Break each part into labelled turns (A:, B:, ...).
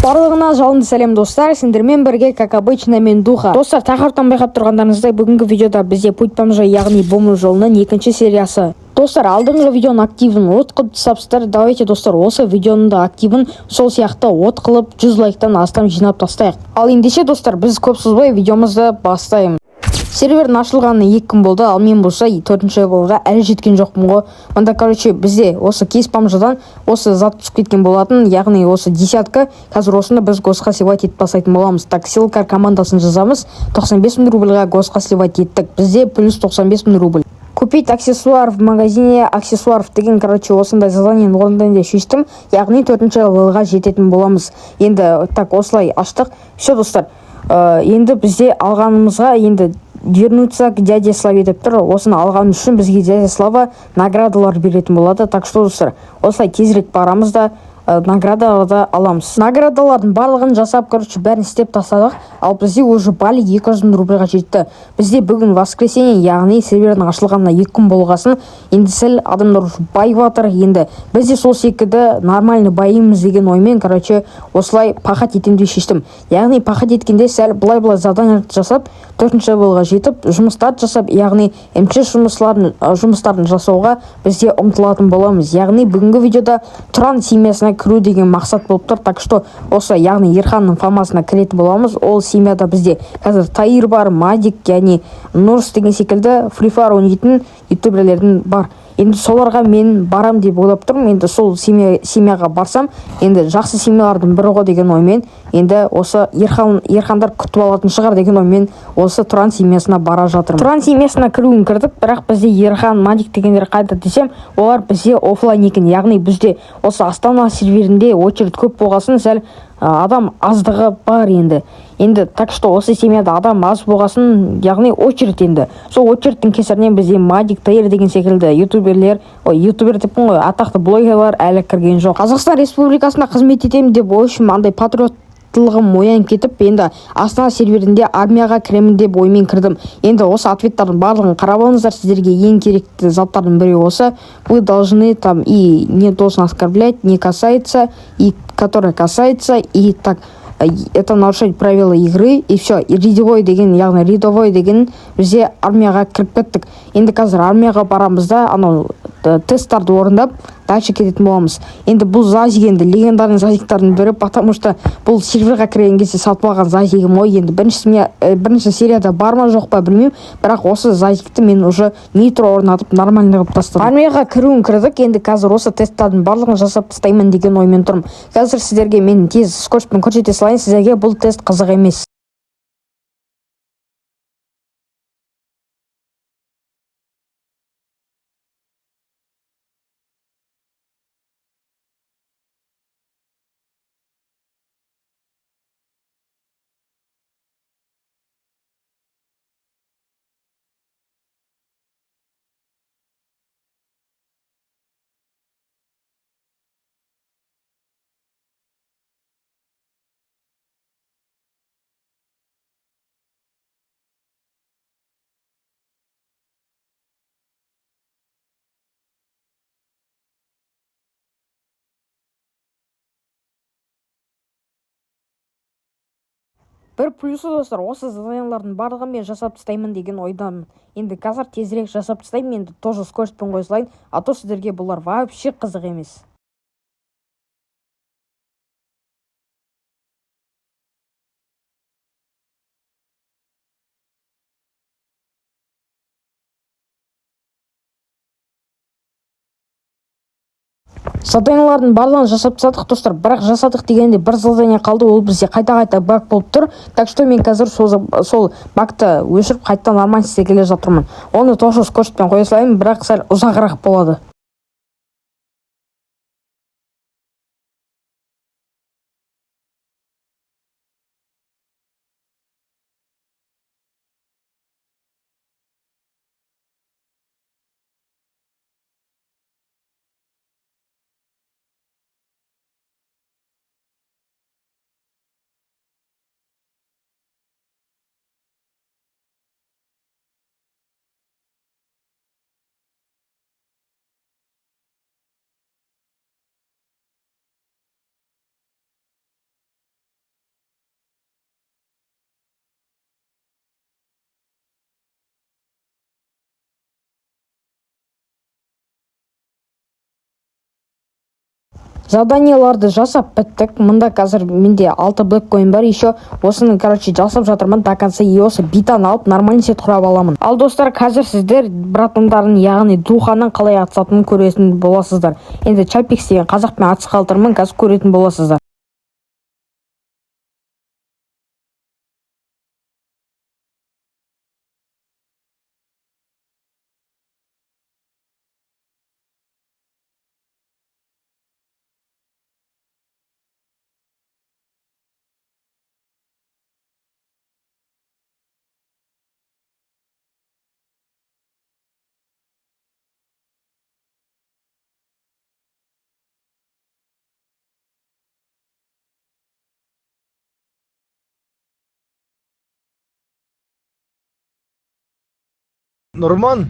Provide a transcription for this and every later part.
A: Барлығына жалынды сәлем достар, сендермен бірге как обычно мен Духа. Достар, тақырыптан байқап тұрғандарыңыздай, бүгінгі видеода бізде путь бомжа, яғни бомж жолының екінші сериясы. Достар, алдыңғы видеоның активін от қылып тастапсыздар. Давайте достар, осы видеоның да активін сол сияқты от қылып 100 лайктан астам жинап тастайық. Ал ендеше достар, біз көп созбай видеомызды бастаймыз. Сервердің ашылғанына 2 күн болды, ал мен болса 4-ші левелға әлі жеткен жоқпын ғой. Онда бізде осы кейс бомжадан осы зат түсіп кеткен болатын, яғни осы десятка. Қазір осыны біз госқа сливать етіп тастайтын боламыз. Так, силкар командасын жазамыз. 95 000 рубльға госқа сливать еттік. Бізде плюс 95 000 рубль. Купить аксессуар в магазине аксессуаров деген, осындай заданиені орындайын деп шештім. Яғни 4-ші левелға жететін боламыз. Енді так осылай аштық. Все достар. Енді бізде алғанымызға енді вернуться к дяде Славе деп тұр. Осыны алған үшін бізге дядя Слава наградалар беретін болады. Так что достар, осылай тезірек барамыз да наградаларды аламыз. Наградалардың барлығын жасап, бәрін істеп тастадық. Ал бізде уже бали 200 000 рубльға жетті. Бізде бүгін воскресенье, яғни сервердің ашылғанына 2 күн болғасын. Енді сәл адамдар бай батыр. Енді бізде сол секілді нормальный байымыз деген оймен, осылай пахат етем деп шештім. Яғни пахат еткенде сәл былай задание жасап, 4-ші левелға жетіп, жұмыстарды жасап, яғни МЧ жұмыстарын жасауға бізде ұмтылатын боламыз. Яғни бүгінгі видеода Тұран семьясына кіру деген мақсат болып тұр. Так что осы, яғни Ерханның фамасына кіретін боламыз. Ол семьяда бізде қазір Таир бар, Мадик, яғни Нұрс деген секілді Free Fire ойнайтын ютуберлердің бар. Енді соларға мен барам деп ойлап тұрмын. Енді сол семьяға барсам, енді жақсы семьялардың бірі ғой деген оймен, енді осы Ерхандар күтіп алатын шығар деген оймен осы Тұран семьясына бара жатырмын. Тұран семьясына кіруін кірдік, бірақ бізде Ерхан, Мадик дегендер қайда десем, олар бізде офлайн екен. Яғни бізде осы Астана серверінде очередь көп болғасын, сәл адам аздығы бар енді. Так что осы семьяда адам аз болғасын, яғни очередь енді. Сол очередтің кесірінен бізде Мадик, Таир деген секілді ютубер деппін ғой, атақты блогерлар әлі кірген жоқ. Қазақстан Республикасына қызмет етемін деп ойшым, андай патриоттылығым оянып кетіп, енді Астана серверінде армияға кіремін деп оймен кірдім. Енді осы ответтардың барлығын қарап алыңыздар, сіздерге ең керекті заттардың бірі осы. Вы должны там и не должен оскорблять, не касается, и которое касается, и так это нарушать правила игры, и все. И рядовой деген, яғни рядовой деген бізде армияға кіріп кеттік. Енді қазір армияға барамыз да, тесттарды орындап, дальше кететін боламыз. Енді бұл зазик, енді легендарный зазиктардың бірі, потому что бұл серверға кірген кезде сатып алған зазигім ғой. Енді бірінші серияда бар ма жоқ па білмеймін, бірақ осы зазикті мен уже нитро орнатып нормальный қылып тастадым. Армияға кіруін кірдік, енді қазір осы тесттардың барлығын жасап тастаймын деген оймен тұрмын. Қазір сіздерге мен тез скотчпен көрсете салайын, сіздерге бұл тест қызық емес. Бір плюсы достар, осы заданиялардың барлығын мен жасап тастаймын деген ойдамын. Енді қазір тезірек жасап тастаймын, енді тоже скоростьпен қойсылайын, а то сіздерге бұлар вообще қызық емес. Заданиялардың барлығын жасап тастадық достар, бірақ жасадық дегенде бір задание қалды, ол бізде қайта баг болып тұр. Так что мен қазір сол багты өшіріп қайта нормально істей келе жатырмын. Оны тоже скоростьпен қоя салайын, бірақ сәл ұзағырақ болады. Заданияларды жасап біттік. Мында қазір менде 6 блэккоин бар. Еще осыны, жасап жатырмын. До конца и осы битан алып, нормальный сет құрап аламын. Ал достар, қазір сіздер братандарын, яғни духанан қалай атысатынын көретін боласыздар. Енді Чапикс деген қазақпен атыс қалдырмын, қазір көретін боласыздар.
B: Нұрман,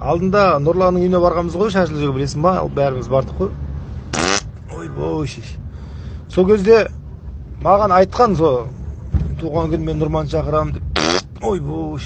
B: алдында Нұрланның үйіне барғанбыз ғой, шашылып білесің ба? Бәріміз бардық қой. Ойбой, сол кезде маған айтқан, туған күн мен Нұрман шақырамын деп. Ойбой,